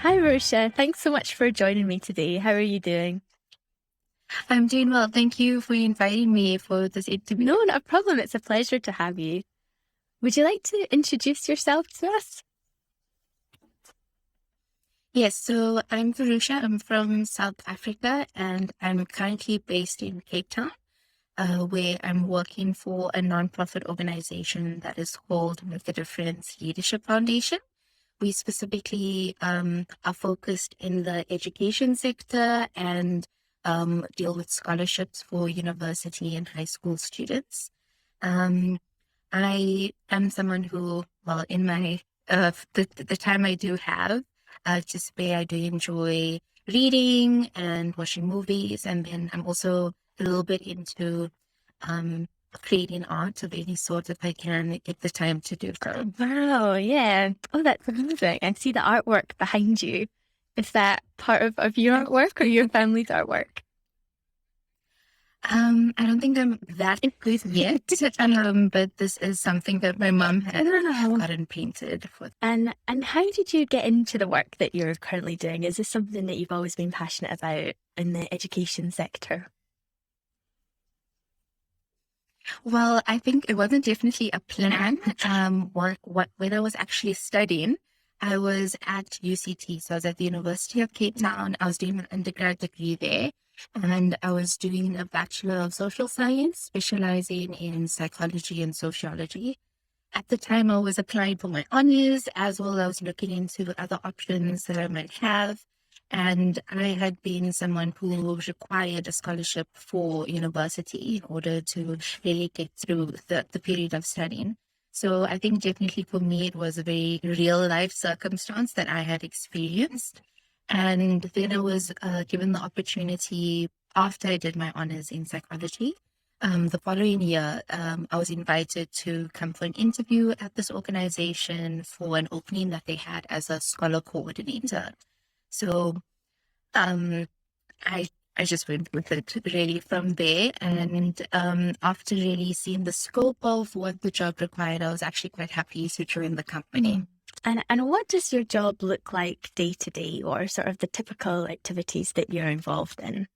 Hi, Virusha. Thanks so much for joining me today. How are you doing? I'm doing well. Thank you for inviting me for this interview. No, not a problem. It's a pleasure to have you. Would you like to introduce yourself to us? Yes, so I'm Virusha. I'm from South Africa and I'm currently based in Cape Town, where I'm working for a nonprofit organization that is called Make a Difference Leadership Foundation. We specifically are focused in the education sector and deal with scholarships for university and high school students. Um, I am someone who, well, in my the time I do have, just where I do enjoy reading and watching movies, and then I'm also a little bit into um, creating art of any sort if I can get the time to do so. Wow, yeah. Oh, that's amazing. I see the artwork behind you. Is that part of your artwork or your family's artwork? I don't think I'm that good yet, but this is something that my mom had gotten painted for. And how did you get into the work that you're currently doing? Is this something that you've always been passionate about in the education sector? Well, I think it wasn't definitely a plan. When I was actually studying, I was at UCT, so I was at the University of Cape Town. I was doing an undergrad degree there, and I was doing a Bachelor of Social Science, specializing in psychology and sociology. At the time, I was applying for my honors as well. I was looking into other options that I might have. And I had been someone who required a scholarship for university in order to really get through the period of studying. So I think definitely for me, it was a very real life circumstance that I had experienced. And then I was given the opportunity after I did my honors in psychology. The following year, I was invited to come for an interview at this organization for an opening that they had as a scholar coordinator. So um, I I just went with it really from there. And after really seeing the scope of what the job required, I was actually quite happy to join the company. And what does your job look like day to day, or sort of the typical activities that you're involved in?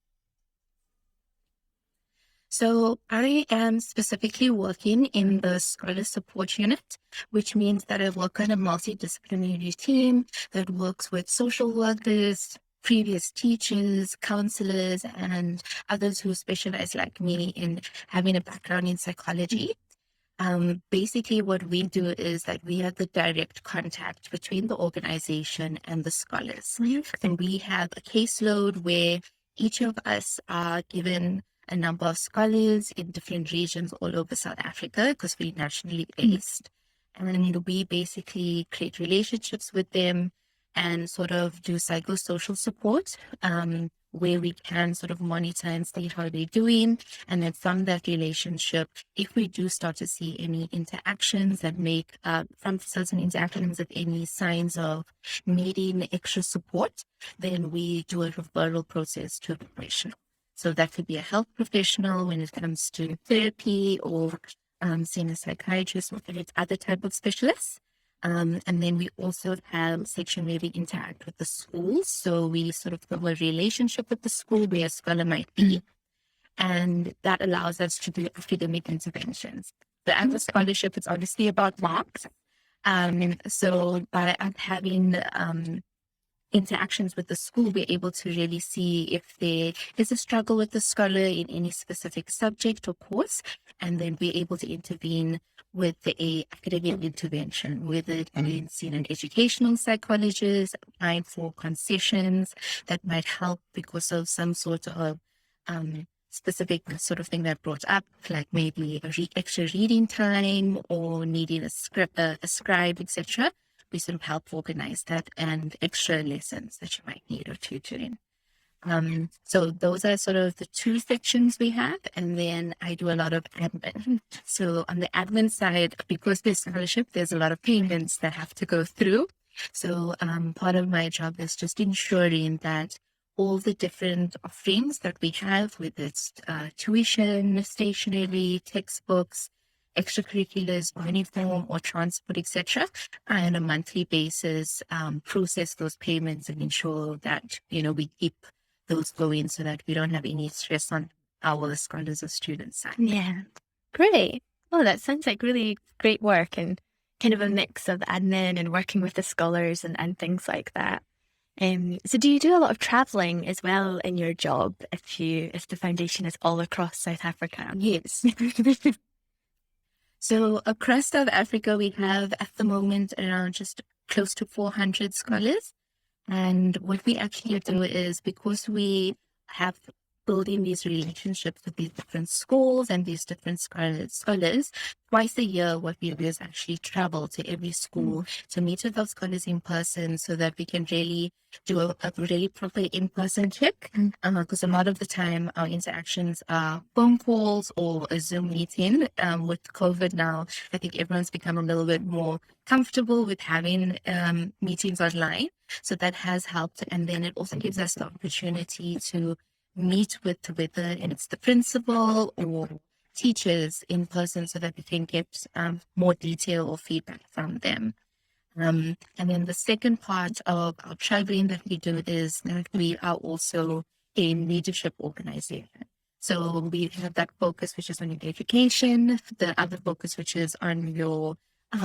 So I am specifically working in the scholar support unit, which means that I work on a multidisciplinary team that works with social workers, previous teachers, counselors, and others who specialize like me in having a background in psychology. Basically, what we do is that we are the direct contact between the organization and the scholars. And we have a caseload where each of us are given a number of scholars in different regions all over South Africa because we're nationally based. And we basically create relationships with them and sort of do psychosocial support, where we can sort of monitor and see how they're doing. And then from that relationship, if we do start to see any interactions that make, from certain interactions with any signs of needing extra support, then we do a referral process to a professional. So that could be a health professional when it comes to therapy or seeing a psychiatrist or any other type of specialists. And then we also have a section where we interact with the schools. So we sort of form a relationship with the school where a scholar might be. And that allows us to do academic interventions. So as a scholarship, it's obviously about marks. So by having interactions with the school, we're able to really see if there is a struggle with the scholar in any specific subject or course, and then we're able to intervene with a academic intervention, whether it means an educational psychologist applying for concessions that might help because of some sort of specific sort of thing that brought up, like maybe extra reading time or needing a scribe, etc. We sort of help organize that and extra lessons that you might need or tutoring. So those are sort of the two sections we have. And then I do a lot of admin. So on the admin side, because there's scholarship, there's a lot of payments that have to go through. So part of my job is just ensuring that all the different offerings that we have, with its tuition, stationery, textbooks, extracurriculars, uniform or transport, etc. And on a monthly basis, process those payments and ensure that, we keep those going so that we don't have any stress on our scholars or students' side. Yeah. Great. Oh, that sounds like really great work and kind of a mix of admin and working with the scholars and things like that. So do you do a lot of traveling as well in your job if the foundation is all across South Africa? Yes. So across South Africa, we have at the moment around just close to 400 scholars. And what we actually do is, because we have building these relationships with these different schools and these different scholars, twice a year, what we do is actually travel to every school to meet with those scholars in person so that we can really do a really proper in-person check. Because a lot of the time our interactions are phone calls or a Zoom meeting. With COVID now, I think everyone's become a little bit more comfortable with having meetings online. So that has helped. And then it also gives us the opportunity to meet with whether it's the principal or teachers in person so that we can get more detail or feedback from them. And then the second part of our traveling that we do is that we are also a leadership organization. So we have that focus, which is on your education, the other focus, which is on your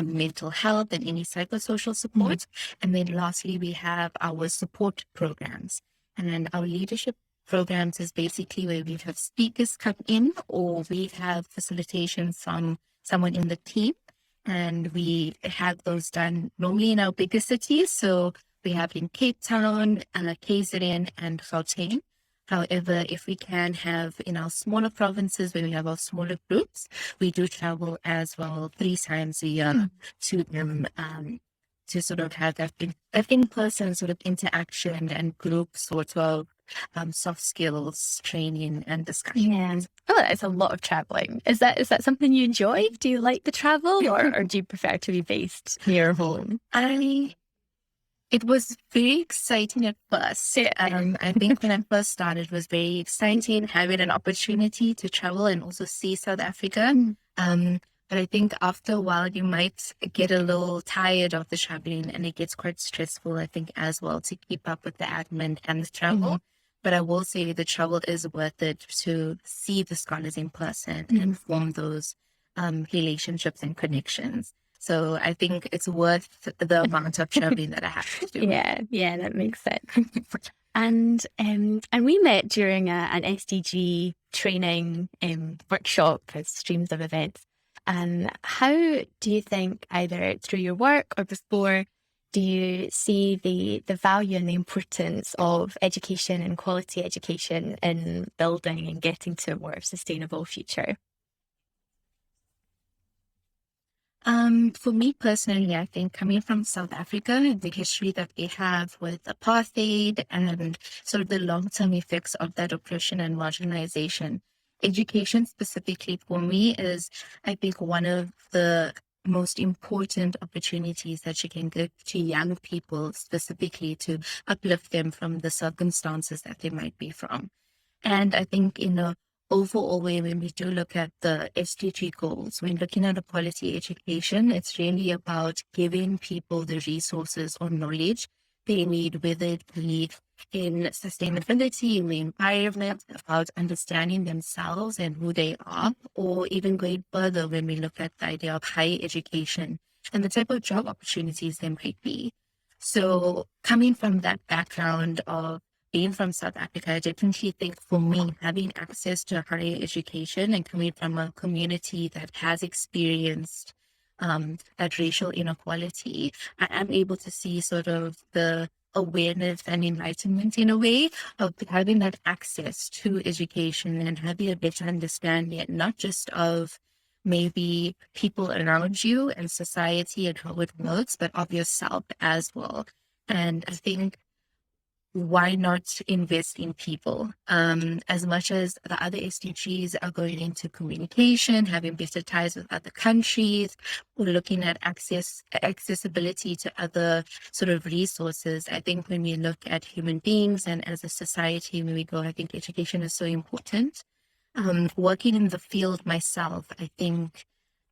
mental health and any psychosocial support. And then lastly, we have our support programs. And our leadership programs is basically where we have speakers come in or we have facilitation from someone in the team. And we have those done normally in our bigger cities. So we have in Cape Town, KZN, and Gauteng. However, if we can have in our smaller provinces where we have our smaller groups, we do travel as well 3 times a year to them to sort of have that in-person sort of interaction and group sort of soft skills training and discussion. Yeah. Oh, that's a lot of traveling. Is that something you enjoy? Do you like the travel or do you prefer to be based near home? It was very exciting at first. I think when I first started, it was very exciting having an opportunity to travel and also see South Africa. But I think after a while, you might get a little tired of the traveling and it gets quite stressful, I think, as well, to keep up with the admin and the travel. But I will say the travel is worth it to see the scholars in person and form those relationships and connections. So I think it's worth the amount of traveling that I have to do. Yeah, that makes sense. And we met during an SDG training workshop as streams of events. How do you think, either through your work or before, do you see the value and the importance of education and quality education in building and getting to a more sustainable future? For me personally, I think coming from South Africa, the history that we have with apartheid and sort of the long-term effects of that oppression and marginalization, education specifically for me is, I think, one of the most important opportunities that you can give to young people, specifically to uplift them from the circumstances that they might be from. And I think in a overall way, when we do look at the SDG goals, when looking at a quality education, it's really about giving people the resources or knowledge they need, whether it be in sustainability, in the environment, about understanding themselves and who they are, or even going further when we look at the idea of higher education and the type of job opportunities there might be. So coming from that background of being from South Africa, I definitely think for me, having access to higher education and coming from a community that has experienced that racial inequality, I am able to see sort of the awareness and enlightenment in a way of having that access to education and having a better understanding, not just of maybe people around you and society and how it works, but of yourself as well. And I think, why not invest in people? As much as the other SDGs are going into communication, having better ties with other countries, or looking at accessibility to other sort of resources, I think when we look at human beings and as a society, when we go, I think education is so important. Working in the field myself, I think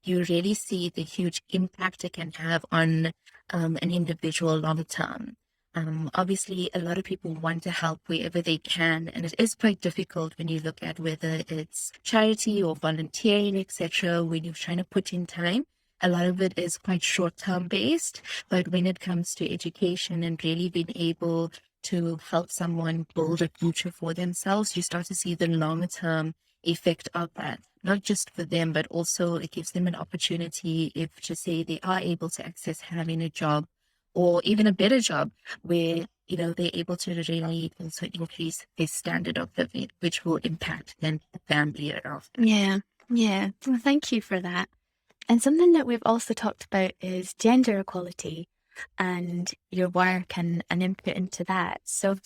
you really see the huge impact it can have on an individual long term. Obviously, a lot of people want to help wherever they can, and it is quite difficult when you look at whether it's charity or volunteering, etc. When you're trying to put in time, a lot of it is quite short-term based. But when it comes to education and really being able to help someone build a future for themselves, you start to see the long-term effect of that, not just for them, but also it gives them an opportunity if, to say, they are able to access having a job or even a better job where, they're able to really also increase their standard of living, which will impact then the family around. Yeah. Well, thank you for that. And something that we've also talked about is gender equality and your work and input into that. So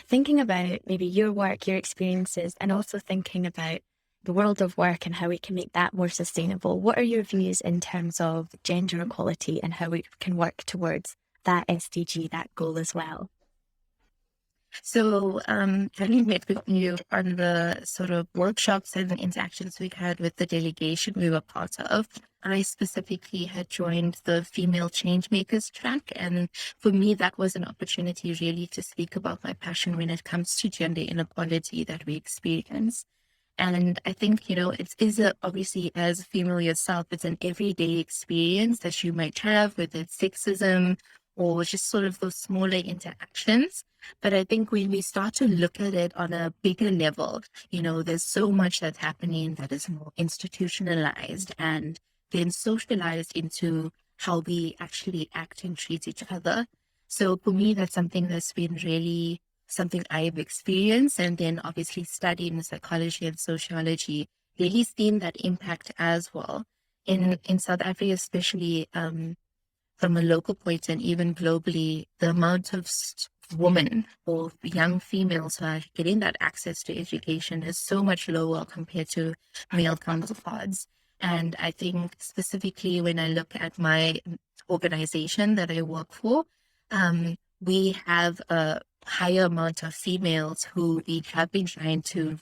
thinking about maybe your work, your experiences, and also thinking about the world of work and how we can make that more sustainable. What are your views in terms of gender equality and how we can work towards that SDG, that goal as well? So, having met with you on the sort of workshops and interactions we had with the delegation we were part of, I specifically had joined the female changemakers track. And for me, that was an opportunity really to speak about my passion when it comes to gender inequality that we experience. And I think, it is obviously, as a female yourself, it's an everyday experience that you might have, whether it's sexism or just sort of those smaller interactions. But I think when we start to look at it on a bigger level, there's so much that's happening that is more institutionalized and then socialized into how we actually act and treat each other. So for me, that's something that's been really something I've experienced, and then obviously studying psychology and sociology, really seeing that impact as well. In South Africa, especially from a local point and even globally, the amount of women or young females who are getting that access to education is so much lower compared to male counterparts. And I think specifically when I look at my organization that I work for, we have a higher amount of females who we have been trying to,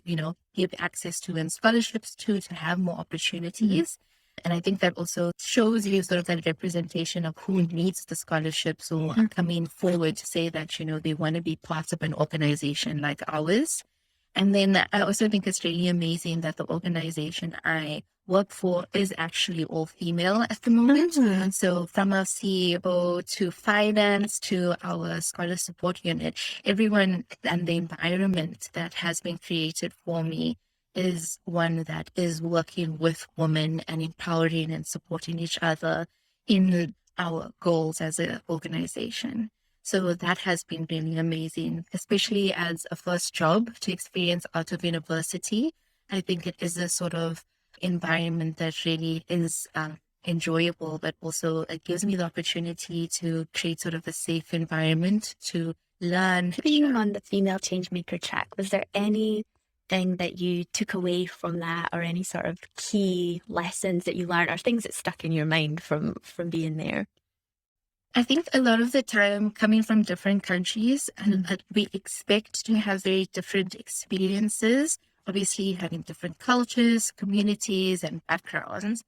give access to and scholarships to have more opportunities. And I think that also shows you sort of that representation of who needs the scholarships or coming forward to say that, they want to be part of an organization like ours. And then I also think it's really amazing that the organization I work for is actually all female at the moment. So from our CEO to finance to our scholar support unit, everyone and the environment that has been created for me is one that is working with women and empowering and supporting each other in our goals as an organization. So that has been really amazing, especially as a first job to experience out of university. I think it is a sort of environment that really is enjoyable, but also it gives me the opportunity to create sort of a safe environment to learn. Being on the female changemaker track, was there anything that you took away from that, or any sort of key lessons that you learned, or things that stuck in your mind from being there? I think a lot of the time, coming from different countries, we expect to have very different experiences, obviously having different cultures, communities, and backgrounds.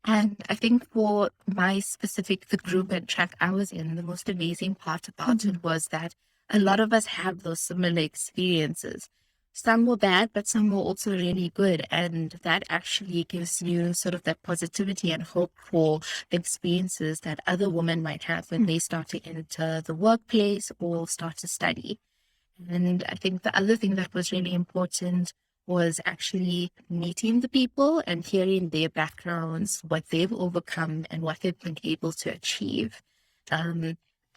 And I think for the group and track I was in, the most amazing part about it was that a lot of us have those similar experiences. Some were bad, but some were also really good. And that actually gives you sort of that positivity and hope for the experiences that other women might have when they start to enter the workplace or start to study. And I think the other thing that was really important was actually meeting the people and hearing their backgrounds, what they've overcome and what they've been able to achieve.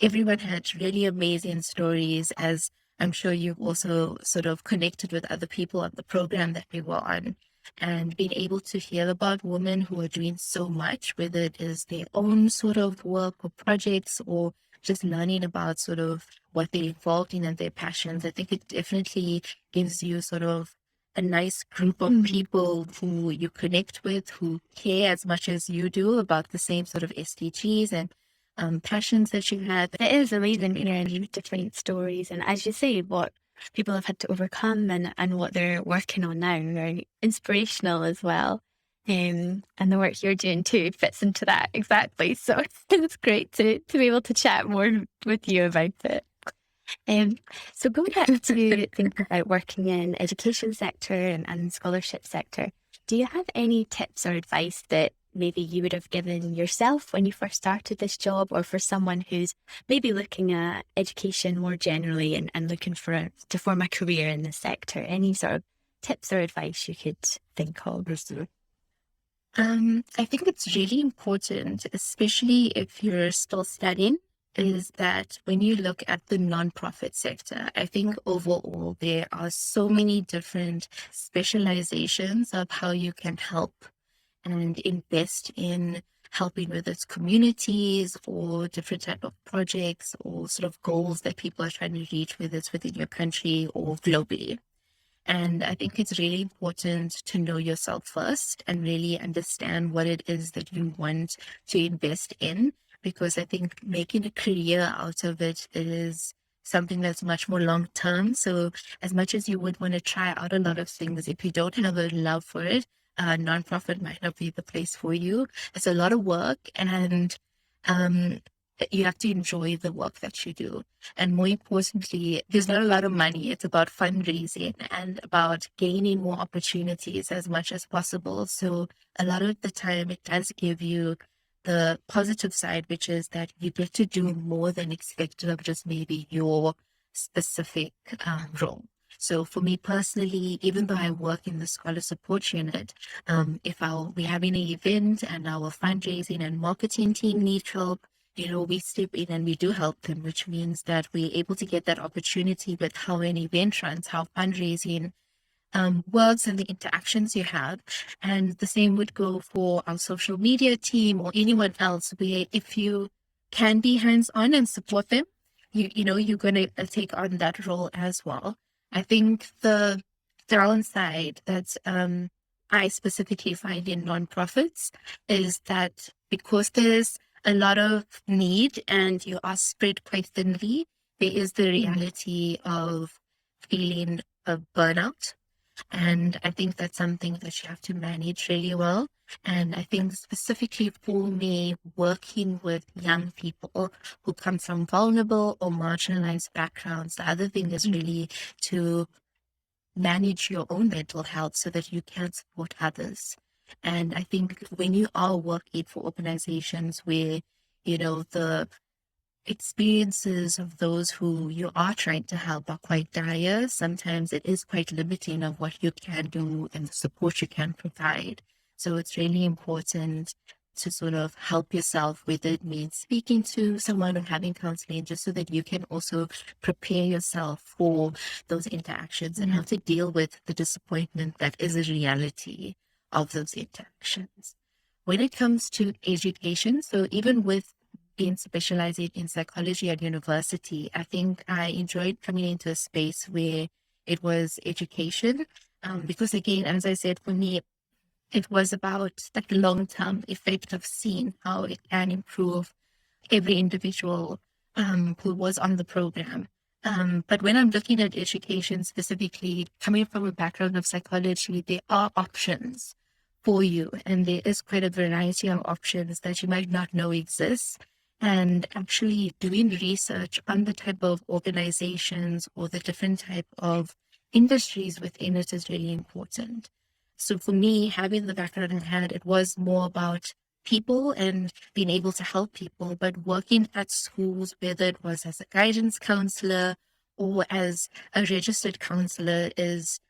Everyone had really amazing stories, as I'm sure you've also sort of connected with other people on the program that we were on, and being able to hear about women who are doing so much, whether it is their own sort of work or projects or just learning about sort of what they're involved in and their passions. I think it definitely gives you sort of a nice group of people who you connect with, who care as much as you do about the same sort of SDGs and passions that you have. It is amazing hearing different stories, and as you say, what people have had to overcome and what they're working on now. Very inspirational as well. And the work you're doing too fits into that exactly. So it's great to be able to chat more with you about it. Um, so going back to think about working in education sector and scholarship sector, do you have any tips or advice that maybe you would have given yourself when you first started this job, or for someone who's maybe looking at education more generally and looking to form a career in this sector? Any sort of tips or advice you could think of? I think it's really important, especially if you're still studying, is that when you look at the nonprofit sector, I think overall there are so many different specializations of how you can help and invest in helping with its communities or different type of projects or sort of goals that people are trying to reach, whether it's within your country or globally. And I think it's really important to know yourself first and really understand what it is that you want to invest in, because I think making a career out of it is something that's much more long term. So as much as you would want to try out a lot of things, if you don't have a love for it, nonprofit might not be the place for you. It's a lot of work, and um, you have to enjoy the work that you do. And more importantly, there's not a lot of money. It's about fundraising and about gaining more opportunities as much as possible. So a lot of the time it does give you the positive side, which is that you get to do more than expected of just maybe your specific role. So for me personally, even though I work in the scholar support unit, if we're having an event and our fundraising and marketing team need help, we step in and we do help them, which means that we're able to get that opportunity with how an event runs, how fundraising works and the interactions you have. And the same would go for our social media team or anyone else, where if you can be hands-on and support them, you're going to take on that role as well. I think the downside that I specifically find in nonprofits is that because there's a lot of need and you are spread quite thinly, there is the reality of feeling a burnout. And I think that's something that you have to manage really well. And I think specifically for me, working with young people who come from vulnerable or marginalized backgrounds, the other thing is really to manage your own mental health so that you can support others. And I think when you are working for organizations where, the experiences of those who you are trying to help are quite dire, sometimes it is quite limiting of what you can do and the support you can provide. So it's really important to sort of help yourself, whether it means speaking to someone or having counseling, just so that you can also prepare yourself for those interactions and how to deal with the disappointment that is a reality of those interactions. When it comes to education, so even with being specializing in psychology at university, I think I enjoyed coming into a space where it was education. Because again, as I said, for me, it was about that long-term effect of seeing how it can improve every individual who was on the program. But when I'm looking at education specifically, coming from a background of psychology, there are options for you, and there is quite a variety of options that you might not know exist. And actually doing research on the type of organizations or the different type of industries within it is really important. So for me, having the background I had, it was more about people and being able to help people, but working at schools, whether it was as a guidance counselor or as a registered counselor, is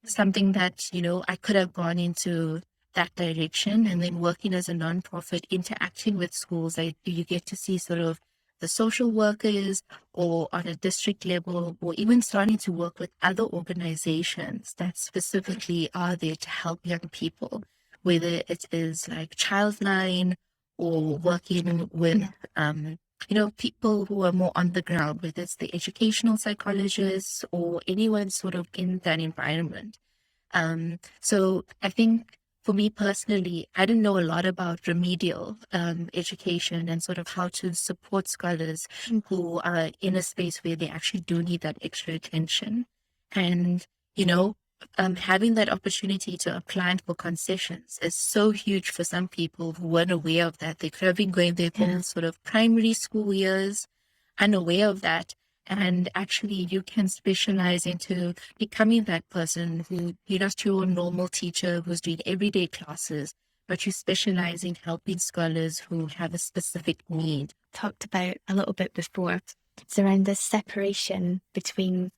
something that, I could have gone into that direction. And then working as a nonprofit, interacting with schools, you get to see sort of the social workers, or on a district level, or even starting to work with other organizations that specifically are there to help young people, whether it is like Childline or working with, people who are more on the ground, whether it's the educational psychologists or anyone sort of in that environment. So I think for me personally, I didn't know a lot about remedial education and sort of how to support scholars who are in a space where they actually do need that extra attention. And, having that opportunity to apply for concessions is so huge for some people who weren't aware of that. They could have been going their whole sort of primary school years unaware of that. And actually, you can specialize into becoming that person who, you're not your normal teacher who's doing everyday classes, but you specialize in helping scholars who have a specific need. Talked about a little bit before. It's around this separation between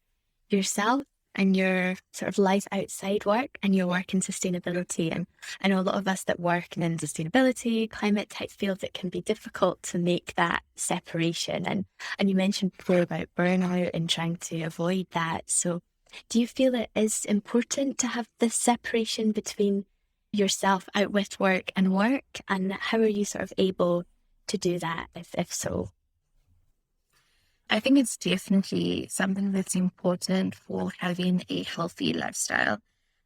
yourself and your sort of life outside work and your work in sustainability. And I know a lot of us that work in sustainability, climate type fields, it can be difficult to make that separation. And you mentioned before about burnout and trying to avoid that. So do you feel it is important to have this separation between yourself out with work? And how are you sort of able to do that, if so? I think it's definitely something that's important for having a healthy lifestyle.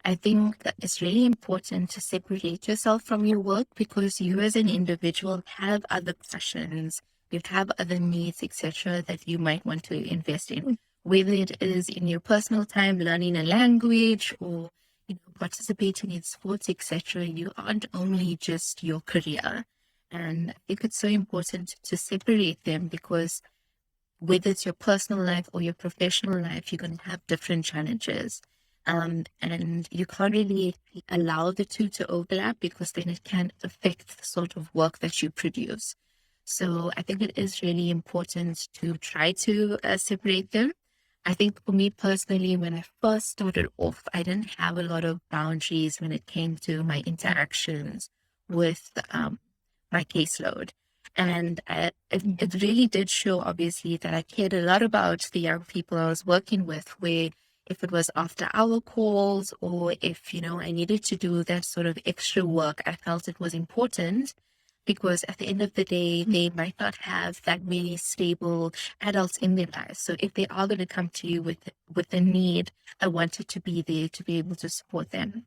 I think that it's really important to separate yourself from your work because you as an individual have other passions, you have other needs, etc., that you might want to invest in, whether it is in your personal time learning a language or participating in sports, etc. You aren't only just your career. And I think it's so important to separate them because whether it's your personal life or your professional life, you're going to have different challenges. And you can't really allow the two to overlap because then it can affect the sort of work that you produce. So I think it is really important to try to separate them. I think for me personally, when I first started off, I didn't have a lot of boundaries when it came to my interactions with my caseload. And it really did show, obviously, that I cared a lot about the young people I was working with, where if it was after hour calls or if, I needed to do that sort of extra work, I felt it was important because at the end of the day, they might not have that many stable adults in their lives. So if they are going to come to you with a need, I wanted to be there to be able to support them.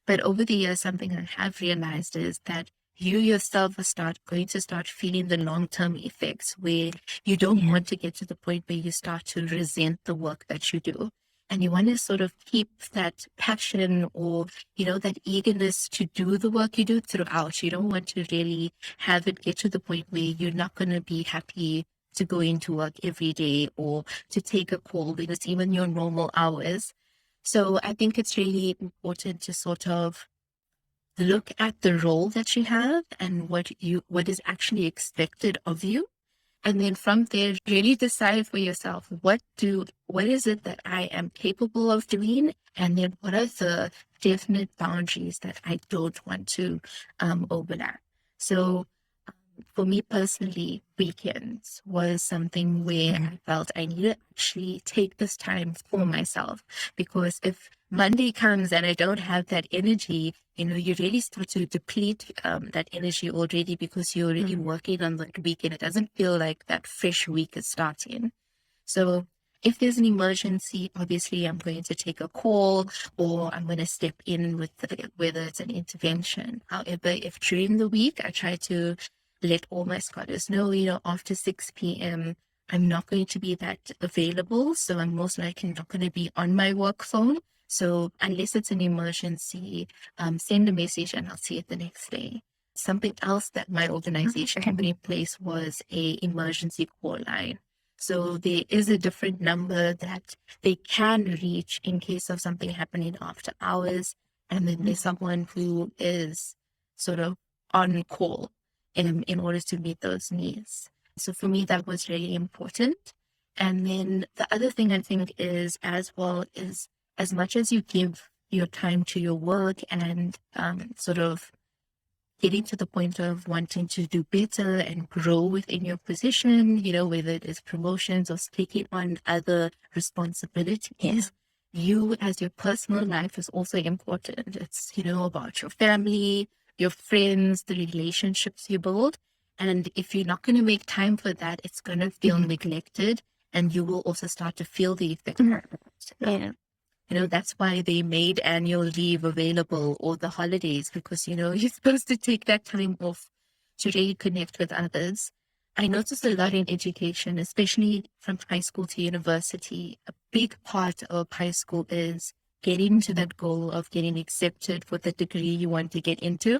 But over the years, something I have realized is that you yourself are going to start feeling the long-term effects where you don't want to get to the point where you start to resent the work that you do. And you want to sort of keep that passion or, that eagerness to do the work you do throughout. You don't want to really have it get to the point where you're not going to be happy to go into work every day or to take a call because even your normal hours. So I think it's really important to sort of look at the role that you have and what is actually expected of you. And then from there, really decide for yourself, what is it that I am capable of doing? And then what are the definite boundaries that I don't want to overlap? So for me personally, weekends was something where I felt I needed to actually take this time for myself, because if Monday comes and I don't have that energy, you really start to deplete that energy already because you're already working on the weekend. It doesn't feel like that fresh week is starting. So if there's an emergency, obviously I'm going to take a call or I'm going to step in with whether it's an intervention. However, if during the week I try to let all my scholars know, after 6 p.m., I'm not going to be that available. So I'm most likely not going to be on my work phone. So unless it's an emergency, send a message and I'll see it the next day. Something else that my organization put in place was a emergency call line. So there is a different number that they can reach in case of something happening after hours. And then there's someone who is sort of on call in order to meet those needs. So for me, that was really important. And then the other thing I think is as well is as much as you give your time to your work and sort of getting to the point of wanting to do better and grow within your position, whether it is promotions or taking on other responsibilities, you as your personal life is also important. It's, about your family, your friends, the relationships you build. And if you're not going to make time for that, it's going to feel neglected and you will also start to feel the effect. Yeah. That's why they made annual leave available or the holidays, because, you're supposed to take that time off to really connect with others. I noticed a lot in education, especially from high school to university. A big part of high school is getting to that goal of getting accepted for the degree you want to get into.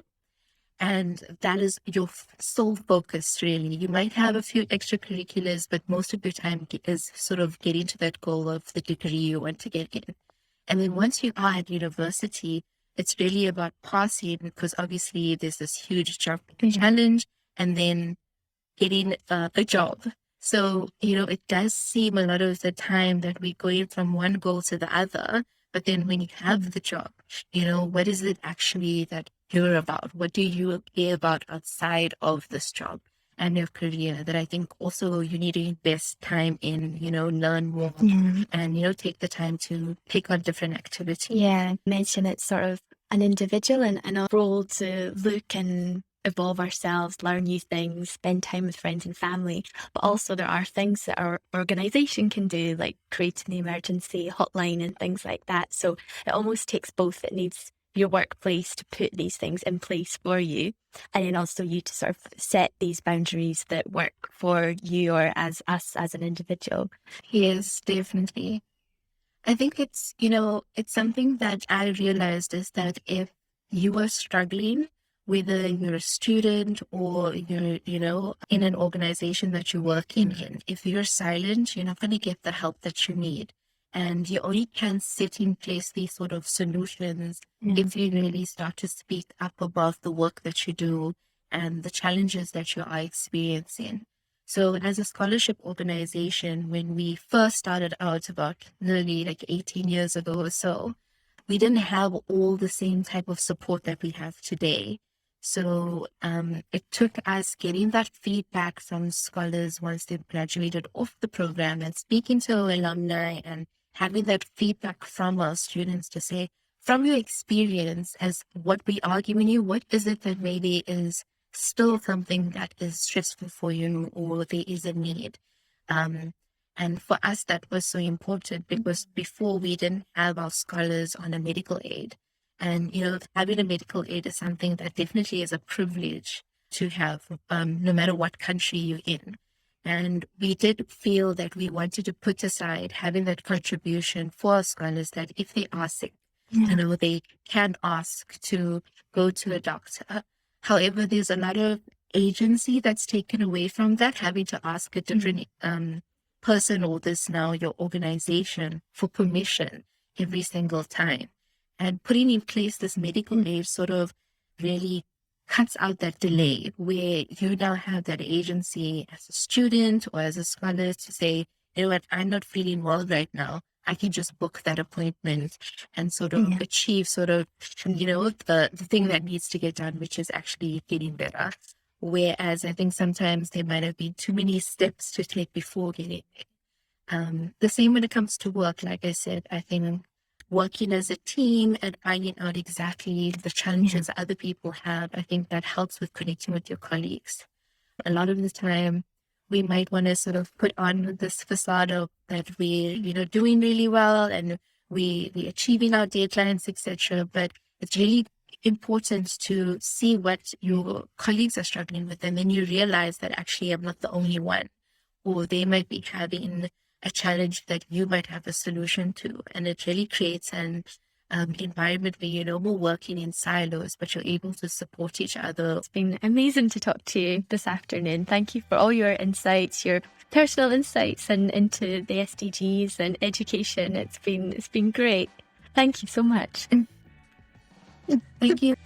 And that is your sole focus, really. You might have a few extracurriculars, but most of your time is sort of getting to that goal of the degree you want to get in. And then once you are at university, it's really about passing, because obviously there's this huge job challenge, and then getting a job. So, it does seem a lot of the time that we're going from one goal to the other. But then when you have the job, what is it actually that you're about? What do you care about outside of this job and your career, that I think also you need to invest time in, learn more and, take the time to take on different activities. Yeah, mention it's sort of an individual and a role to look and evolve ourselves, learn new things, spend time with friends and family. But also there are things that our organisation can do, like creating the emergency hotline and things like that. So it almost takes both. It needs your workplace to put these things in place for you, and then also you to sort of set these boundaries that work for you or as us as an individual. Yes, definitely. I think it's something that I realized is that if you are struggling, whether you're a student or you're, in an organization that you're working in, if you're silent, you're not going to get the help that you need. And you only can set in place these sort of solutions if you really start to speak up about the work that you do and the challenges that you are experiencing. So as a scholarship organization, when we first started out about nearly like 18 years ago or so, we didn't have all the same type of support that we have today. So it took us getting that feedback from scholars once they've graduated off the program and speaking to our alumni and having that feedback from our students to say, from your experience, as what we are giving you, what is it that maybe is still something that is stressful for you, or there is a need. And for us, that was so important, because before we didn't have our scholars on a medical aid. And, having a medical aid is something that definitely is a privilege to have, no matter what country you're in. And we did feel that we wanted to put aside having that contribution for our scholars, that if they are sick, they can ask to go to a doctor. However, there's a lot of agency that's taken away from that, having to ask a different person, or this now your organization, for permission every single time. And putting in place this medical aid sort of really cuts out that delay, where you now have that agency as a student or as a scholar to say, you know what, I'm not feeling well right now. I can just book that appointment and sort of achieve sort of, the thing that needs to get done, which is actually getting better. Whereas I think sometimes there might have been too many steps to take before getting there. The same when it comes to work. Like I said, I think working as a team and finding out exactly the challenges other people have, I think that helps with connecting with your colleagues. A lot of the time, we might want to sort of put on this facade of that we're, doing really well and we achieving our deadlines, etc. But it's really important to see what your colleagues are struggling with, and then you realize that actually I'm not the only one, or they might be having a challenge that you might have a solution to. And it really creates an environment where you're no more working in silos, but you're able to support each other. It's been amazing to talk to you this afternoon. Thank you for all your insights, your personal insights and into the SDGs and education. It's been great. Thank you so much. Thank you.